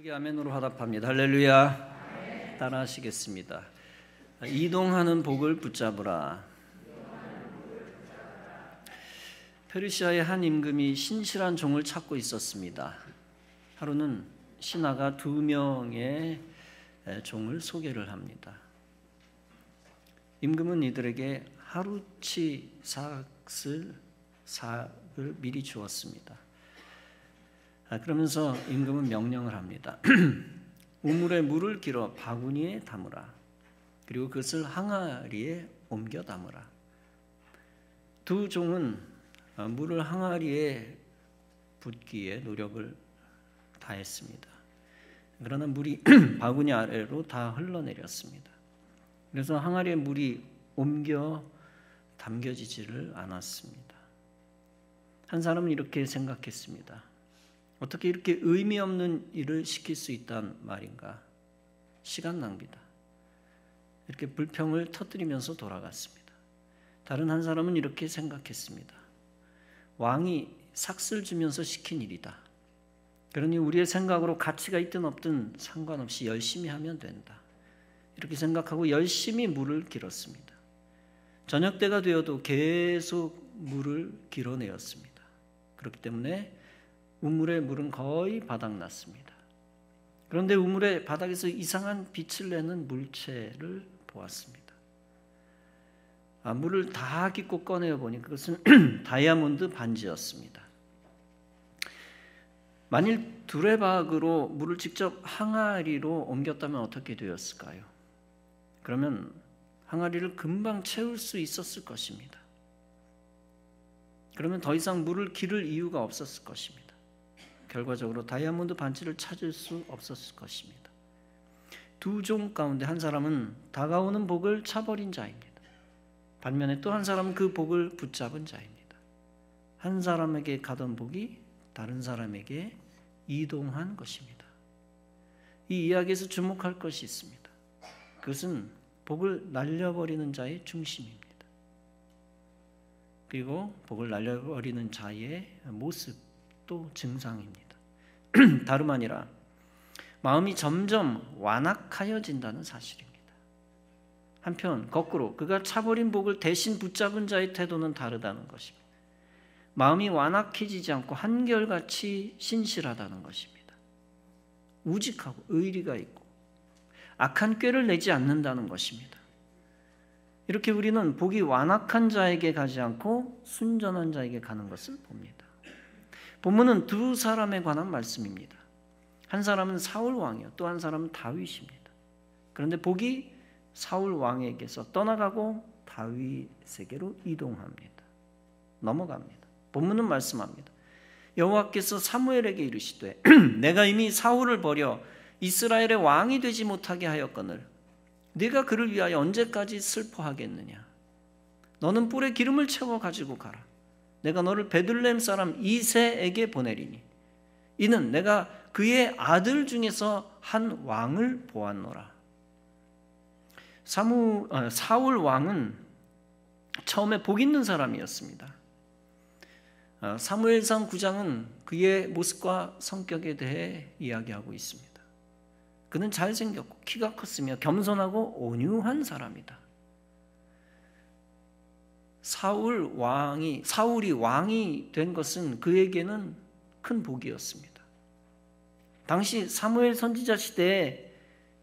크게 아멘으로 화답합니다. 할렐루야. 따라하시겠습니다. 이동하는 복을 붙잡으라. 페르시아의 한 임금이 신실한 종을 찾고 있었습니다. 하루는 신하가 2명의 종을 소개를 합니다. 임금은 이들에게 하루치 삭을 미리 주었습니다. 그러면서 임금은 명령을 합니다. 우물에 물을 길어 바구니에 담으라. 그리고 그것을 항아리에 옮겨 담으라. 2 종은 물을 항아리에 붓기에 노력을 다했습니다. 그러나 물이 바구니 아래로 다 흘러내렸습니다. 그래서 항아리에 물이 옮겨 담겨지지를 않았습니다. 한 사람은 이렇게 생각했습니다. 어떻게 이렇게 의미 없는 일을 시킬 수 있단 말인가? 시간 낭비다. 이렇게 불평을 터뜨리면서 돌아갔습니다. 다른 한 사람은 이렇게 생각했습니다. 왕이 삭을 주면서 시킨 일이다. 그러니 우리의 생각으로 가치가 있든 없든 상관없이 열심히 하면 된다. 이렇게 생각하고 열심히 물을 길었습니다. 저녁 때가 되어도 계속 물을 길어내었습니다. 그렇기 때문에 우물의 물은 거의 바닥났습니다. 그런데 우물의 바닥에서 이상한 빛을 내는 물체를 보았습니다. 물을 다 깃고 꺼내어 보니 그것은 다이아몬드 반지였습니다. 만일 두레박으로 물을 직접 항아리로 옮겼다면 어떻게 되었을까요? 그러면 항아리를 금방 채울 수 있었을 것입니다. 그러면 더 이상 물을 기를 이유가 없었을 것입니다. 결과적으로 다이아몬드 반지를 찾을 수 없었을 것입니다. 2 종 가운데 한 사람은 다가오는 복을 차버린 자입니다. 반면에 또 한 사람은 그 복을 붙잡은 자입니다. 한 사람에게 가던 복이 다른 사람에게 이동한 것입니다. 이 이야기에서 주목할 것이 있습니다. 그것은 복을 날려버리는 자의 중심입니다. 그리고 복을 날려버리는 자의 모습도 증상입니다. 다름 아니라 마음이 점점 완악하여진다는 사실입니다. 한편 거꾸로 그가 차버린 복을 대신 붙잡은 자의 태도는 다르다는 것입니다. 마음이 완악해지지 않고 한결같이 신실하다는 것입니다. 우직하고 의리가 있고 악한 꾀를 내지 않는다는 것입니다. 이렇게 우리는 복이 완악한 자에게 가지 않고 순전한 자에게 가는 것을 봅니다. 본문은 2 사람에 관한 말씀입니다. 한 사람은 사울 왕이요, 또 한 사람은 다윗입니다. 그런데 복이 사울 왕에게서 떠나가고 다윗에게로 이동합니다. 넘어갑니다. 본문은 말씀합니다. 여호와께서 사무엘에게 이르시되 내가 이미 사울을 버려 이스라엘의 왕이 되지 못하게 하였거늘 네가 그를 위하여 언제까지 슬퍼하겠느냐? 너는 뿔에 기름을 채워 가지고 가라. 내가 너를 베들레헴 사람 이새에게 보내리니 이는 내가 그의 아들 중에서 한 왕을 보았노라. 사울 왕은 처음에 복 있는 사람이었습니다. 사무엘상 9장은 그의 모습과 성격에 대해 이야기하고 있습니다. 그는 잘생겼고 키가 컸으며 겸손하고 온유한 사람이다. 사울이 왕이 된 것은 그에게는 큰 복이었습니다. 당시 사무엘 선지자 시대에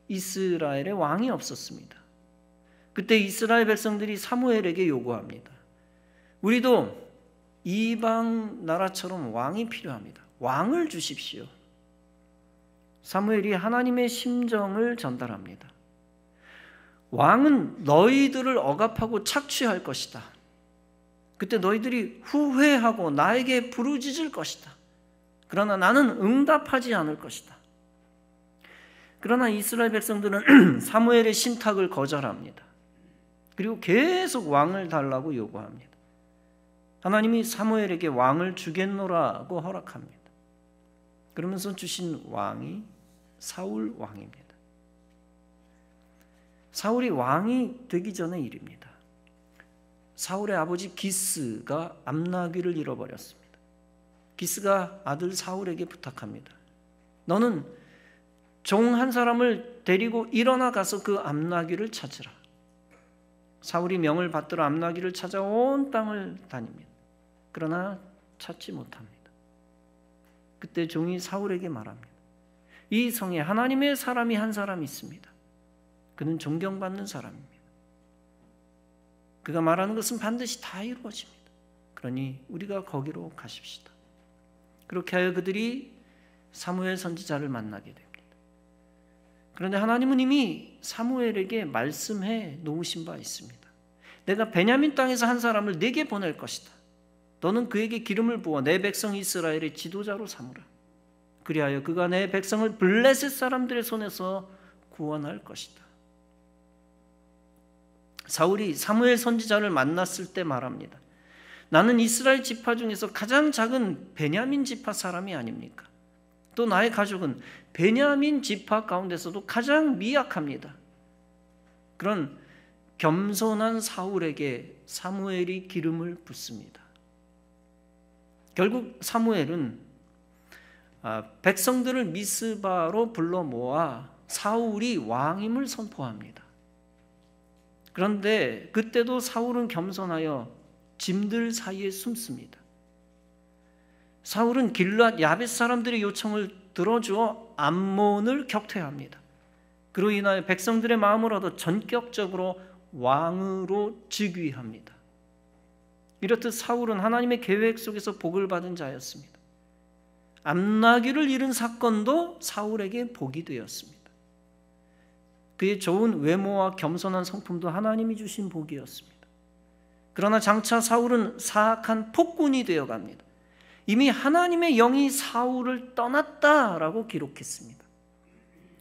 이스라엘에 왕이 없었습니다. 그때 이스라엘 백성들이 사무엘에게 요구합니다. 우리도 이방 나라처럼 왕이 필요합니다. 왕을 주십시오. 사무엘이 하나님의 심정을 전달합니다. 왕은 너희들을 억압하고 착취할 것이다. 그때 너희들이 후회하고 나에게 부르짖을 것이다. 그러나 나는 응답하지 않을 것이다. 그러나 이스라엘 백성들은 사무엘의 신탁을 거절합니다. 그리고 계속 왕을 달라고 요구합니다. 하나님이 사무엘에게 왕을 주겠노라고 허락합니다. 그러면서 주신 왕이 사울 왕입니다. 사울이 왕이 되기 전의 일입니다. 사울의 아버지 기스가 암나귀를 잃어버렸습니다. 기스가 아들 사울에게 부탁합니다. 너는 종 한 사람을 데리고 일어나 가서 그 암나귀를 찾으라. 사울이 명을 받들어 암나귀를 찾아 온 땅을 다닙니다. 그러나 찾지 못합니다. 그때 종이 사울에게 말합니다. 이 성에 하나님의 사람이 한 사람 있습니다. 그는 존경받는 사람입니다. 그가 말하는 것은 반드시 다 이루어집니다. 그러니 우리가 거기로 가십시다. 그렇게 하여 그들이 사무엘 선지자를 만나게 됩니다. 그런데 하나님은 이미 사무엘에게 말씀해 놓으신 바 있습니다. 내가 베냐민 땅에서 한 사람을 네게 보낼 것이다. 너는 그에게 기름을 부어 내 백성 이스라엘의 지도자로 삼으라. 그리하여 그가 내 백성을 블레셋 사람들의 손에서 구원할 것이다. 사울이 사무엘 선지자를 만났을 때 말합니다. 나는 이스라엘 지파 중에서 가장 작은 베냐민 지파 사람이 아닙니까? 또 나의 가족은 베냐민 지파 가운데서도 가장 미약합니다. 그런 겸손한 사울에게 사무엘이 기름을 붓습니다. 결국 사무엘은 백성들을 미스바로 불러 모아 사울이 왕임을 선포합니다. 그런데 그때도 사울은 겸손하여 짐들 사이에 숨습니다. 사울은 길르앗 야벳 사람들의 요청을 들어주어 암몬을 격퇴합니다. 그로 인하여 백성들의 마음을 얻어 전격적으로 왕으로 즉위합니다. 이렇듯 사울은 하나님의 계획 속에서 복을 받은 자였습니다. 암나귀를 잃은 사건도 사울에게 복이 되었습니다. 그의 좋은 외모와 겸손한 성품도 하나님이 주신 복이었습니다. 그러나 장차 사울은 사악한 폭군이 되어갑니다. 이미 하나님의 영이 사울을 떠났다라고 기록했습니다.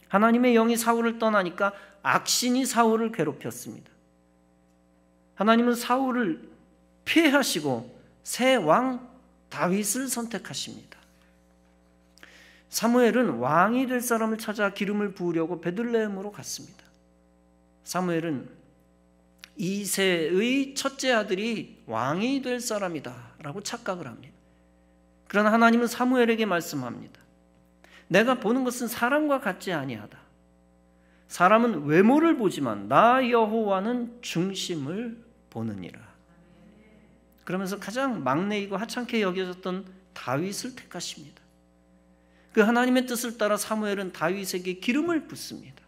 하나님의 영이 사울을 떠나니까 악신이 사울을 괴롭혔습니다. 하나님은 사울을 피하시고 새 왕 다윗을 선택하십니다. 사무엘은 왕이 될 사람을 찾아 기름을 부으려고 베들레헴으로 갔습니다. 사무엘은 이새의 첫째 아들이 왕이 될 사람이다 라고 착각을 합니다. 그러나 하나님은 사무엘에게 말씀합니다. 내가 보는 것은 사람과 같지 아니하다. 사람은 외모를 보지만 나 여호와는 중심을 보느니라. 그러면서 가장 막내이고 하찮게 여겨졌던 다윗을 택하십니다. 그 하나님의 뜻을 따라 사무엘은 다윗에게 기름을 붓습니다.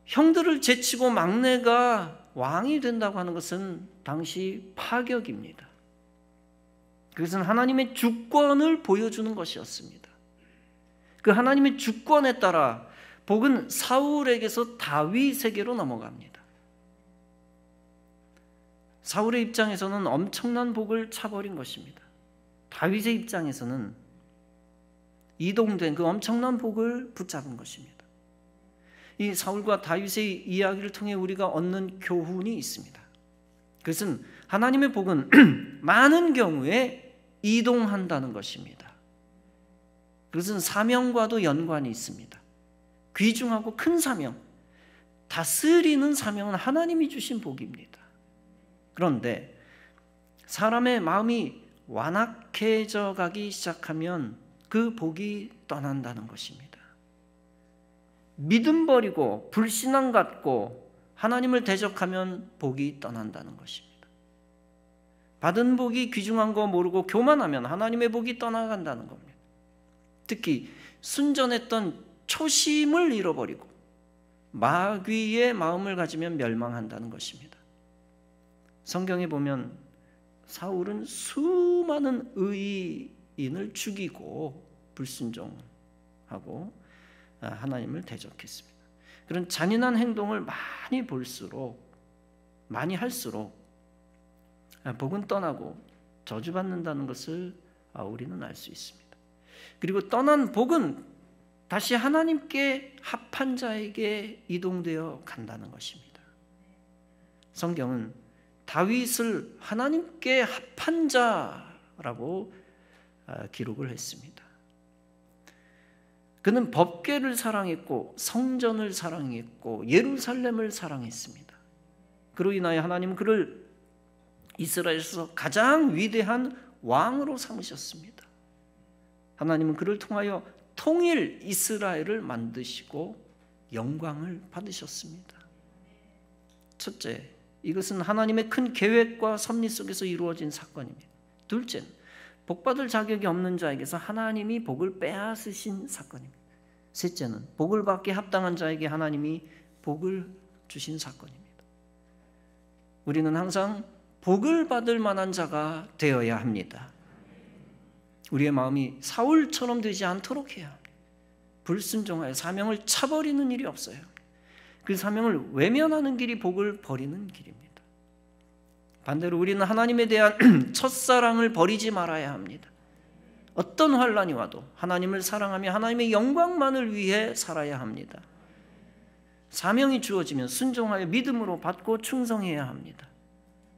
형들을 제치고 막내가 왕이 된다고 하는 것은 당시 파격입니다. 그것은 하나님의 주권을 보여주는 것이었습니다. 그 하나님의 주권에 따라 복은 사울에게서 다윗에게로 넘어갑니다. 사울의 입장에서는 엄청난 복을 차버린 것입니다. 다윗의 입장에서는 이동된 그 엄청난 복을 붙잡은 것입니다. 이 사울과 다윗의 이야기를 통해 우리가 얻는 교훈이 있습니다. 그것은 하나님의 복은 많은 경우에 이동한다는 것입니다. 그것은 사명과도 연관이 있습니다. 귀중하고 큰 사명, 다스리는 사명은 하나님이 주신 복입니다. 그런데 사람의 마음이 완악해져 가기 시작하면 그 복이 떠난다는 것입니다. 믿음 버리고 불신앙 갖고 하나님을 대적하면 복이 떠난다는 것입니다. 받은 복이 귀중한 거 모르고 교만하면 하나님의 복이 떠나간다는 겁니다. 특히 순전했던 초심을 잃어버리고 마귀의 마음을 가지면 멸망한다는 것입니다. 성경에 보면 사울은 수많은 의인을 죽이고 불순종하고 하나님을 대적했습니다. 그런 잔인한 행동을 많이 할수록 복은 떠나고 저주받는다는 것을 우리는 알 수 있습니다. 그리고 떠난 복은 다시 하나님께 합한 자에게 이동되어 간다는 것입니다. 성경은 다윗을 하나님께 합한 자라고 기록을 했습니다. 그는 법궤를 사랑했고 성전을 사랑했고 예루살렘을 사랑했습니다. 그로 인하여 하나님은 그를 이스라엘에서 가장 위대한 왕으로 삼으셨습니다. 하나님은 그를 통하여 통일 이스라엘을 만드시고 영광을 받으셨습니다. 첫째, 이것은 하나님의 큰 계획과 섭리 속에서 이루어진 사건입니다. 둘째는 복받을 자격이 없는 자에게서 하나님이 복을 빼앗으신 사건입니다. 셋째는 복을 받기 합당한 자에게 하나님이 복을 주신 사건입니다. 우리는 항상 복을 받을 만한 자가 되어야 합니다. 우리의 마음이 사울처럼 되지 않도록 해야 합니다. 불순종하여 사명을 차버리는 일이 없어요. 그 사명을 외면하는 길이 복을 버리는 길입니다. 반대로 우리는 하나님에 대한 첫사랑을 버리지 말아야 합니다. 어떤 환난이 와도 하나님을 사랑하며 하나님의 영광만을 위해 살아야 합니다. 사명이 주어지면 순종하여 믿음으로 받고 충성해야 합니다.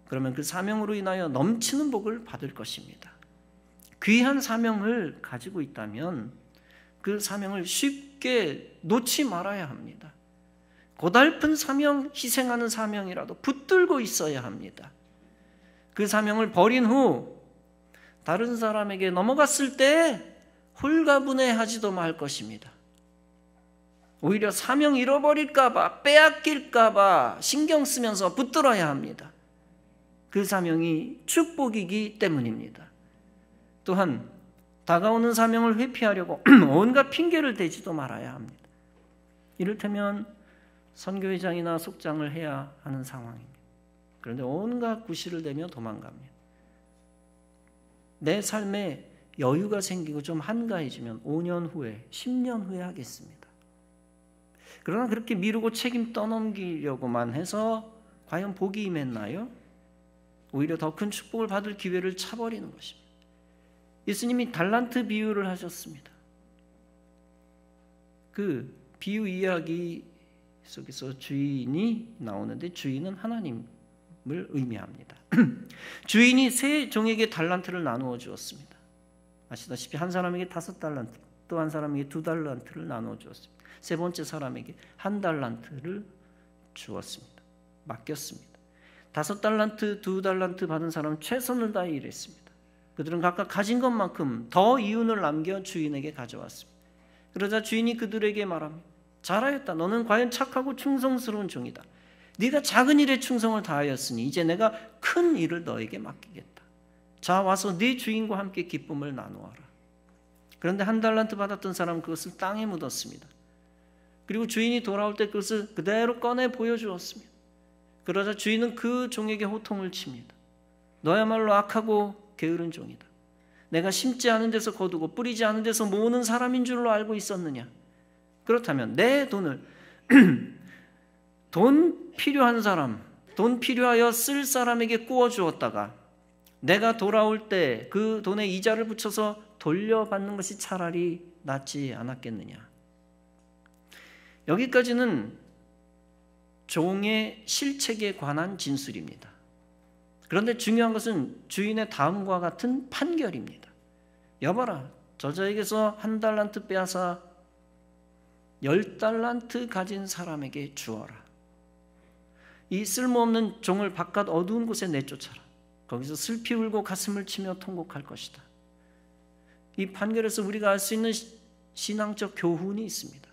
그러면 그 사명으로 인하여 넘치는 복을 받을 것입니다. 귀한 사명을 가지고 있다면 그 사명을 쉽게 놓지 말아야 합니다. 고달픈 사명, 희생하는 사명이라도 붙들고 있어야 합니다. 그 사명을 버린 후 다른 사람에게 넘어갔을 때 홀가분해하지도 말 것입니다. 오히려 사명 잃어버릴까 봐, 빼앗길까 봐 신경 쓰면서 붙들어야 합니다. 그 사명이 축복이기 때문입니다. 또한 다가오는 사명을 회피하려고 온갖 핑계를 대지도 말아야 합니다. 이를테면 선교회장이나 속장을 해야 하는 상황입니다. 그런데 온갖 구실을 대며 도망갑니다. 내 삶에 여유가 생기고 좀 한가해지면 5년 후에, 10년 후에 하겠습니다. 그러나 그렇게 미루고 책임 떠넘기려고만 해서 과연 복이 임했나요? 오히려 더 큰 축복을 받을 기회를 차버리는 것입니다. 예수님이 달란트 비유를 하셨습니다. 그 비유 이야기 속에서 주인이 나오는데 주인은 하나님을 의미합니다. 주인이 세 종에게 달란트를 나누어 주었습니다. 아시다시피 한 사람에게 5달란트, 또 한 사람에게 2달란트를 나누어 주었습니다. 세 번째 사람에게 1달란트를 주었습니다. 맡겼습니다. 5달란트, 2달란트 받은 사람은 최선을 다해 일했습니다. 그들은 각각 가진 것만큼 더 이윤을 남겨 주인에게 가져왔습니다. 그러자 주인이 그들에게 말합니다. 잘하였다. 너는 과연 착하고 충성스러운 종이다. 네가 작은 일에 충성을 다하였으니 이제 내가 큰 일을 너에게 맡기겠다. 자, 와서 네 주인과 함께 기쁨을 나누어라. 그런데 1달란트 받았던 사람은 그것을 땅에 묻었습니다. 그리고 주인이 돌아올 때 그것을 그대로 꺼내 보여주었습니다. 그러자 주인은 그 종에게 호통을 칩니다. 너야말로 악하고 게으른 종이다. 내가 심지 않은 데서 거두고 뿌리지 않은 데서 모으는 사람인 줄로 알고 있었느냐? 그렇다면 내 돈을 돈 필요한 사람, 돈 필요하여 쓸 사람에게 구워 주었다가 내가 돌아올 때 그 돈에 이자를 붙여서 돌려받는 것이 차라리 낫지 않았겠느냐? 여기까지는 종의 실책에 관한 진술입니다. 그런데 중요한 것은 주인의 다음과 같은 판결입니다. 여봐라, 저자에게서 1달란트 빼앗아 10달란트 가진 사람에게 주어라. 이 쓸모없는 종을 바깥 어두운 곳에 내쫓아라. 거기서 슬피 울고 가슴을 치며 통곡할 것이다. 이 판결에서 우리가 알 수 있는 신앙적 교훈이 있습니다.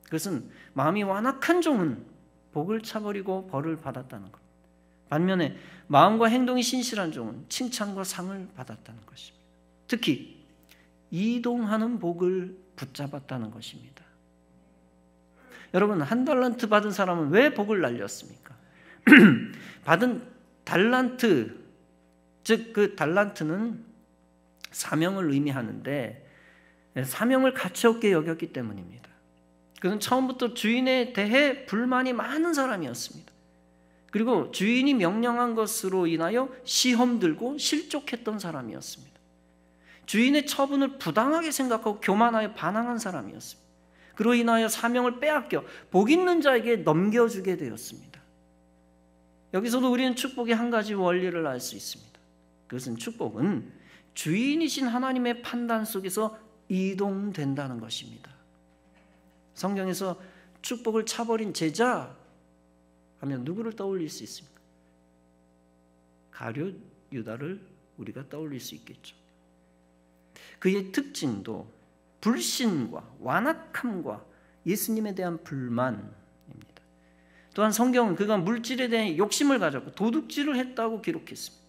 그것은 마음이 완악한 종은 복을 차버리고 벌을 받았다는 것. 반면에 마음과 행동이 신실한 종은 칭찬과 상을 받았다는 것입니다. 특히 이동하는 복을 붙잡았다는 것입니다. 여러분, 1달란트 받은 사람은 왜 복을 날렸습니까? 받은 달란트, 즉 그 달란트는 사명을 의미하는데 사명을 가치없게 여겼기 때문입니다. 그는 처음부터 주인에 대해 불만이 많은 사람이었습니다. 그리고 주인이 명령한 것으로 인하여 시험 들고 실족했던 사람이었습니다. 주인의 처분을 부당하게 생각하고 교만하여 반항한 사람이었습니다. 그로 인하여 사명을 빼앗겨 복 있는 자에게 넘겨주게 되었습니다. 여기서도 우리는 축복의 한 가지 원리를 알 수 있습니다. 그것은 축복은 주인이신 하나님의 판단 속에서 이동된다는 것입니다. 성경에서 축복을 차버린 제자 하면 누구를 떠올릴 수 있습니까? 가룟 유다를 우리가 떠올릴 수 있겠죠. 그의 특징도 불신과 완악함과 예수님에 대한 불만입니다. 또한 성경은 그가 물질에 대한 욕심을 가졌고 도둑질을 했다고 기록했습니다.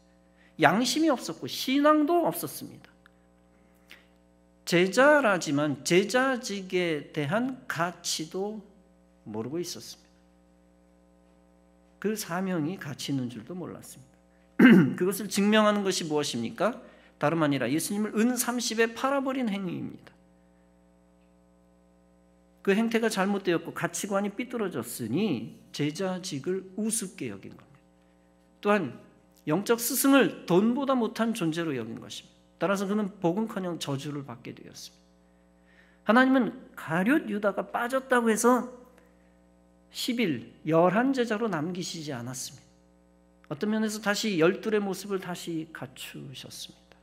양심이 없었고 신앙도 없었습니다. 제자라지만 제자직에 대한 가치도 모르고 있었습니다. 그 사명이 가치 있는 줄도 몰랐습니다. 그것을 증명하는 것이 무엇입니까? 다름 아니라 예수님을 은 30에 팔아버린 행위입니다. 그 행태가 잘못되었고 가치관이 삐뚤어졌으니 제자직을 우습게 여긴 겁니다. 또한 영적 스승을 돈보다 못한 존재로 여긴 것입니다. 따라서 그는 복음커녕 저주를 받게 되었습니다. 하나님은 가룟 유다가 빠졌다고 해서 11 제자로 남기시지 않았습니다. 어떤 면에서 다시 12의 모습을 다시 갖추셨습니다.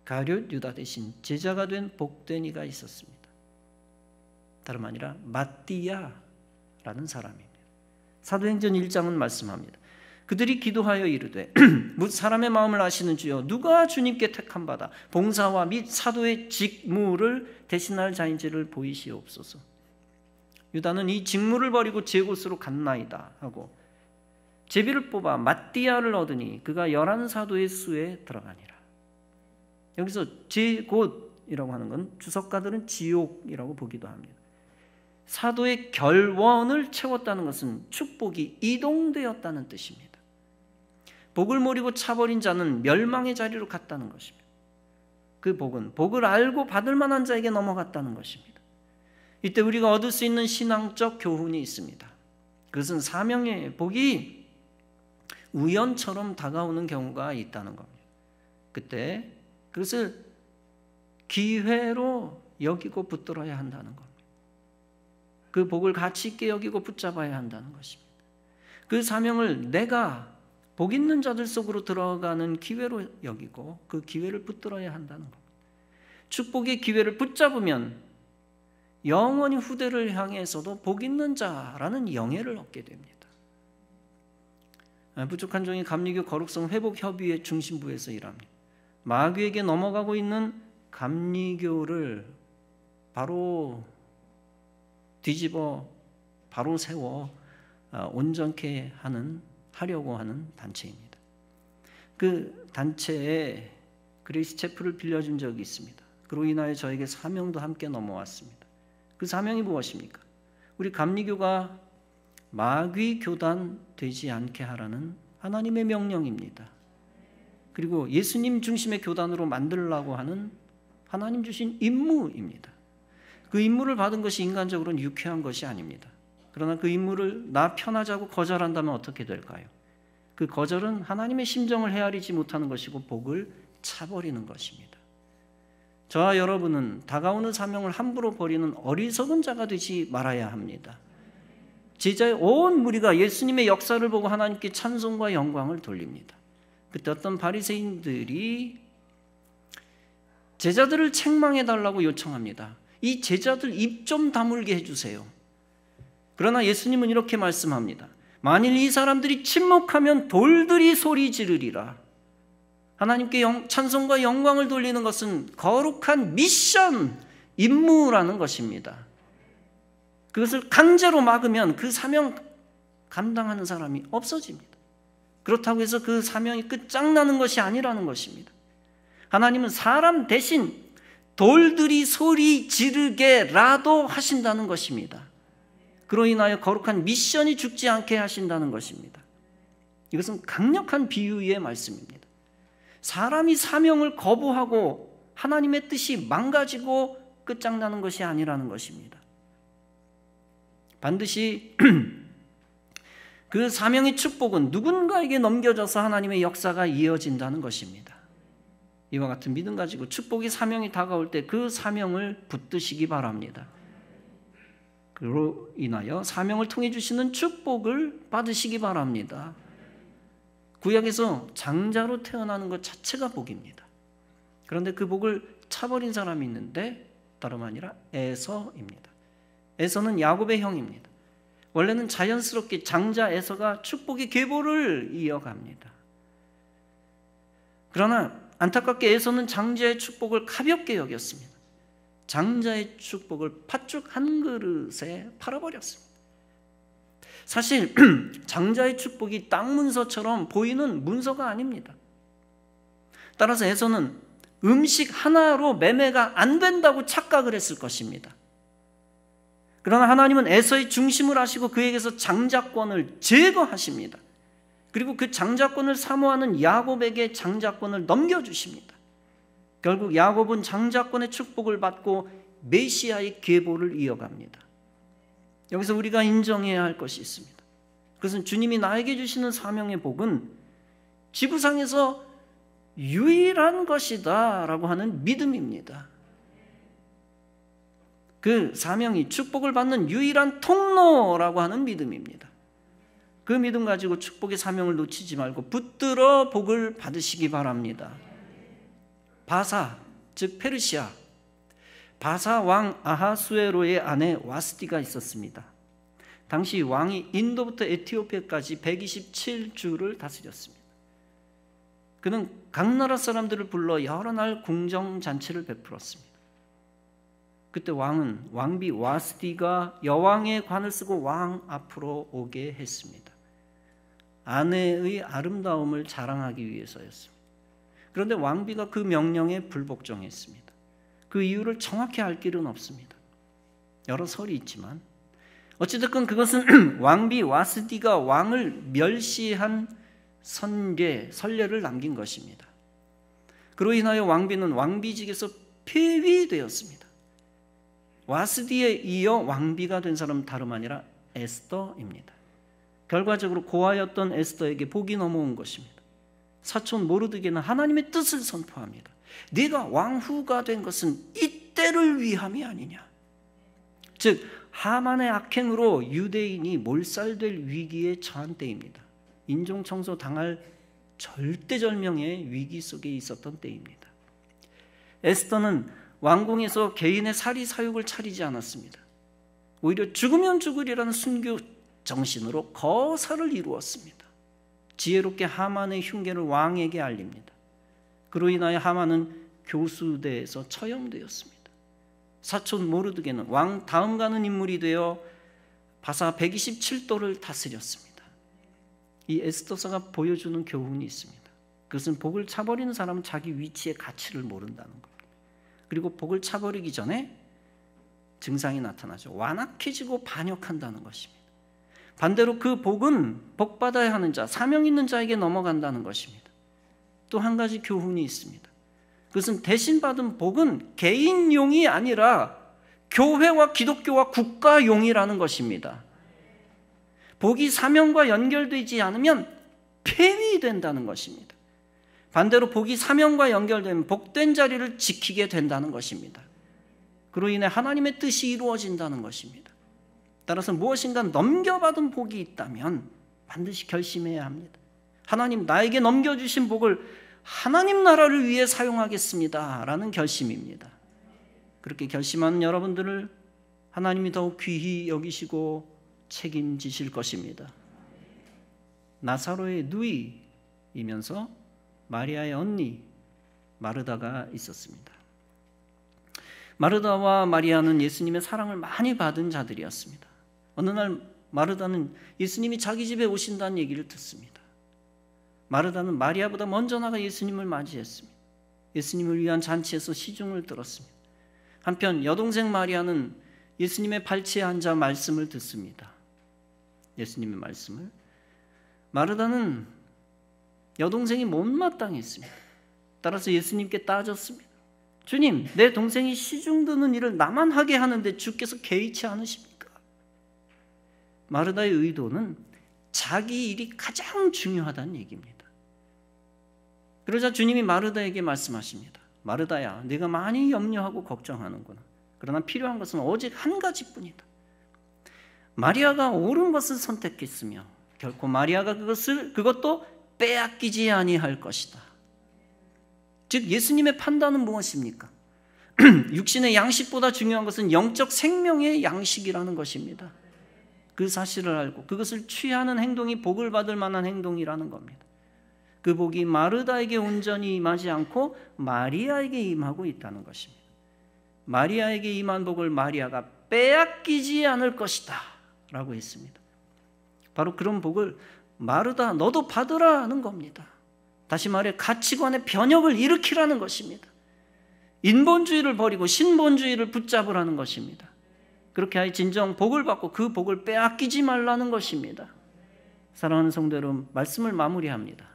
가룟 유다 대신 제자가 된 복된 이가 있었습니다. 다름 아니라 마띠아라는 사람입니다. 사도행전 1장은 말씀합니다. 그들이 기도하여 이르되 묻 사람의 마음을 아시는 주여 누가 주님께 택함 받아 봉사와 및 사도의 직무를 대신할 자인지를 보이시옵소서. 유다는 이 직무를 버리고 제 곳으로 갔나이다 하고 제비를 뽑아 마띠아를 얻으니 그가 11사도의 수에 들어가니라. 여기서 제 곳이라고 하는 건 주석가들은 지옥이라고 보기도 합니다. 사도의 결원을 채웠다는 것은 축복이 이동되었다는 뜻입니다. 복을 모르고 차버린 자는 멸망의 자리로 갔다는 것입니다. 그 복은 복을 알고 받을 만한 자에게 넘어갔다는 것입니다. 이때 우리가 얻을 수 있는 신앙적 교훈이 있습니다. 그것은 사명의 복이 우연처럼 다가오는 경우가 있다는 겁니다. 그때 그것을 기회로 여기고 붙들어야 한다는 겁니다. 그 복을 가치 있게 여기고 붙잡아야 한다는 것입니다. 그 사명을 내가 복 있는 자들 속으로 들어가는 기회로 여기고 그 기회를 붙들어야 한다는 겁니다. 축복의 기회를 붙잡으면 영원히 후대를 향해서도 복 있는 자라는 영예를 얻게 됩니다. 부족한 종이 감리교 거룩성 회복협의회 중심부에서 일합니다. 마귀에게 넘어가고 있는 감리교를 바로 뒤집어 바로 세워 온전케 하려고 하는 단체입니다. 그 단체에 그레이스 채플을 빌려준 적이 있습니다. 그로 인하여 저에게 사명도 함께 넘어왔습니다. 그 사명이 무엇입니까? 우리 감리교가 마귀 교단 되지 않게 하라는 하나님의 명령입니다. 그리고 예수님 중심의 교단으로 만들려고 하는 하나님 주신 임무입니다. 그 임무를 받은 것이 인간적으로는 유쾌한 것이 아닙니다. 그러나 그 임무를 나 편하자고 거절한다면 어떻게 될까요? 그 거절은 하나님의 심정을 헤아리지 못하는 것이고 복을 차버리는 것입니다. 저와 여러분은 다가오는 사명을 함부로 버리는 어리석은 자가 되지 말아야 합니다. 제자의 온 무리가 예수님의 역사를 보고 하나님께 찬송과 영광을 돌립니다. 그때 어떤 바리새인들이 제자들을 책망해달라고 요청합니다. 이 제자들 입 좀 다물게 해주세요. 그러나 예수님은 이렇게 말씀합니다. 만일 이 사람들이 침묵하면 돌들이 소리 지르리라. 하나님께 찬송과 영광을 돌리는 것은 거룩한 미션, 임무라는 것입니다. 그것을 강제로 막으면 그 사명 감당하는 사람이 없어집니다. 그렇다고 해서 그 사명이 끝장나는 것이 아니라는 것입니다. 하나님은 사람 대신 돌들이 소리 지르게라도 하신다는 것입니다. 그로 인하여 거룩한 미션이 죽지 않게 하신다는 것입니다. 이것은 강력한 비유의 말씀입니다. 사람이 사명을 거부하고 하나님의 뜻이 망가지고 끝장나는 것이 아니라는 것입니다. 반드시 그 사명의 축복은 누군가에게 넘겨져서 하나님의 역사가 이어진다는 것입니다. 이와 같은 믿음 가지고 축복이 사명이 다가올 때 그 사명을 붙드시기 바랍니다. 그로 인하여 사명을 통해 주시는 축복을 받으시기 바랍니다. 구약에서 장자로 태어나는 것 자체가 복입니다. 그런데 그 복을 차버린 사람이 있는데 다름 아니라 에서입니다. 에서는 야곱의 형입니다. 원래는 자연스럽게 장자 에서가 축복의 계보를 이어갑니다. 그러나 안타깝게 에서는 장자의 축복을 가볍게 여겼습니다. 장자의 축복을 팥죽 한 그릇에 팔아버렸습니다. 사실 장자의 축복이 땅 문서처럼 보이는 문서가 아닙니다. 따라서 에서는 음식 하나로 매매가 안 된다고 착각을 했을 것입니다. 그러나 하나님은 에서의 중심을 아시고 그에게서 장자권을 제거하십니다. 그리고 그 장자권을 사모하는 야곱에게 장자권을 넘겨주십니다. 결국 야곱은 장자권의 축복을 받고 메시아의 계보를 이어갑니다. 여기서 우리가 인정해야 할 것이 있습니다. 그것은 주님이 나에게 주시는 사명의 복은 지구상에서 유일한 것이다 라고 하는 믿음입니다. 그 사명이 축복을 받는 유일한 통로라고 하는 믿음입니다. 그 믿음 가지고 축복의 사명을 놓치지 말고 붙들어 복을 받으시기 바랍니다. 바사, 즉 페르시아, 바사 왕 아하수에로의 아내 와스디가 있었습니다. 당시 왕이 인도부터 에티오피아까지 127주를 다스렸습니다. 그는 각 나라 사람들을 불러 여러 날 궁정잔치를 베풀었습니다. 그때 왕은 왕비 와스디가 여왕의 관을 쓰고 왕 앞으로 오게 했습니다. 아내의 아름다움을 자랑하기 위해서였습니다. 그런데 왕비가 그 명령에 불복종했습니다. 그 이유를 정확히 알 길은 없습니다. 여러 설이 있지만 어찌됐건 그것은 왕비 와스디가 왕을 멸시한 선례를 남긴 것입니다. 그로 인하여 왕비는 왕비직에서 폐위되었습니다. 와스디에 이어 왕비가 된 사람은 다름 아니라 에스더입니다. 결과적으로 고아였던 에스더에게 복이 넘어온 것입니다. 사촌 모르드게는 하나님의 뜻을 선포합니다. 네가 왕후가 된 것은 이때를 위함이 아니냐. 즉 하만의 악행으로 유대인이 몰살될 위기에 처한 때입니다. 인종청소 당할 절대절명의 위기 속에 있었던 때입니다. 에스더는 왕궁에서 개인의 사리 사욕을 차리지 않았습니다. 오히려 죽으면 죽으리라는 순교 정신으로 거사를 이루었습니다. 지혜롭게 하만의 흉계를 왕에게 알립니다. 그로 인하여 하만은 교수대에서 처형되었습니다. 사촌 모르드게는 왕 다음 가는 인물이 되어 바사 127도를 다스렸습니다. 이 에스더서가 보여주는 교훈이 있습니다. 그것은 복을 차버리는 사람은 자기 위치의 가치를 모른다는 겁니다. 그리고 복을 차버리기 전에 증상이 나타나죠. 완악해지고 반역한다는 것입니다. 반대로 그 복은 복받아야 하는 자, 사명 있는 자에게 넘어간다는 것입니다. 또 한 가지 교훈이 있습니다. 그것은 대신 받은 복은 개인용이 아니라 교회와 기독교와 국가용이라는 것입니다. 복이 사명과 연결되지 않으면 폐위된다는 것입니다. 반대로 복이 사명과 연결되면 복된 자리를 지키게 된다는 것입니다. 그로 인해 하나님의 뜻이 이루어진다는 것입니다. 따라서 무엇인가 넘겨받은 복이 있다면 반드시 결심해야 합니다. 하나님, 나에게 넘겨주신 복을 하나님 나라를 위해 사용하겠습니다 라는 결심입니다. 그렇게 결심한 여러분들을 하나님이 더욱 귀히 여기시고 책임지실 것입니다. 나사로의 누이이면서 마리아의 언니 마르다가 있었습니다. 마르다와 마리아는 예수님의 사랑을 많이 받은 자들이었습니다. 어느 날 마르다는 예수님이 자기 집에 오신다는 얘기를 듣습니다. 마르다는 마리아보다 먼저 나가 예수님을 맞이했습니다. 예수님을 위한 잔치에서 시중을 들었습니다. 한편 여동생 마리아는 예수님의 발치에 앉아 말씀을 듣습니다. 예수님의 말씀을. 마르다는 여동생이 못마땅했습니다. 따라서 예수님께 따졌습니다. 주님, 내 동생이 시중 드는 일을 나만 하게 하는데 주께서 개의치 않으십니까? 마르다의 의도는 자기 일이 가장 중요하다는 얘기입니다. 그러자 주님이 마르다에게 말씀하십니다. 마르다야, 네가 많이 염려하고 걱정하는구나. 그러나 필요한 것은 오직 한 가지뿐이다. 마리아가 옳은 것을 선택했으며 결코 마리아가 그것도 빼앗기지 아니할 것이다. 즉 예수님의 판단은 무엇입니까? 육신의 양식보다 중요한 것은 영적 생명의 양식이라는 것입니다. 그 사실을 알고 그것을 취하는 행동이 복을 받을 만한 행동이라는 겁니다. 그 복이 마르다에게 온전히 임하지 않고 마리아에게 임하고 있다는 것입니다. 마리아에게 임한 복을 마리아가 빼앗기지 않을 것이다 라고 했습니다. 바로 그런 복을 마르다 너도 받으라는 겁니다. 다시 말해 가치관의 변혁을 일으키라는 것입니다. 인본주의를 버리고 신본주의를 붙잡으라는 것입니다. 그렇게 하여 진정 복을 받고 그 복을 빼앗기지 말라는 것입니다. 사랑하는 성도 여러분, 말씀을 마무리합니다.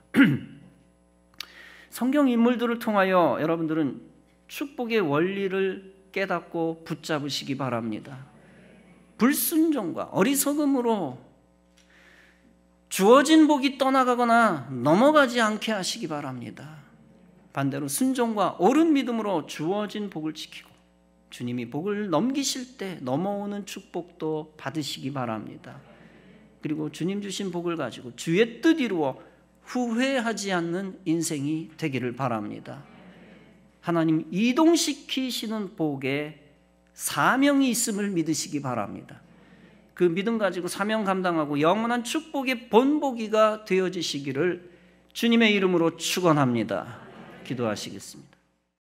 성경 인물들을 통하여 여러분들은 축복의 원리를 깨닫고 붙잡으시기 바랍니다. 불순종과 어리석음으로 주어진 복이 떠나가거나 넘어가지 않게 하시기 바랍니다. 반대로 순종과 옳은 믿음으로 주어진 복을 지키고 주님이 복을 넘기실 때 넘어오는 축복도 받으시기 바랍니다. 그리고 주님 주신 복을 가지고 주의 뜻 이루어 후회하지 않는 인생이 되기를 바랍니다. 하나님 이동시키시는 복에 사명이 있음을 믿으시기 바랍니다. 그 믿음 가지고 사명 감당하고 영원한 축복의 본보기가 되어지시기를 주님의 이름으로 축원합니다. 기도하시겠습니다.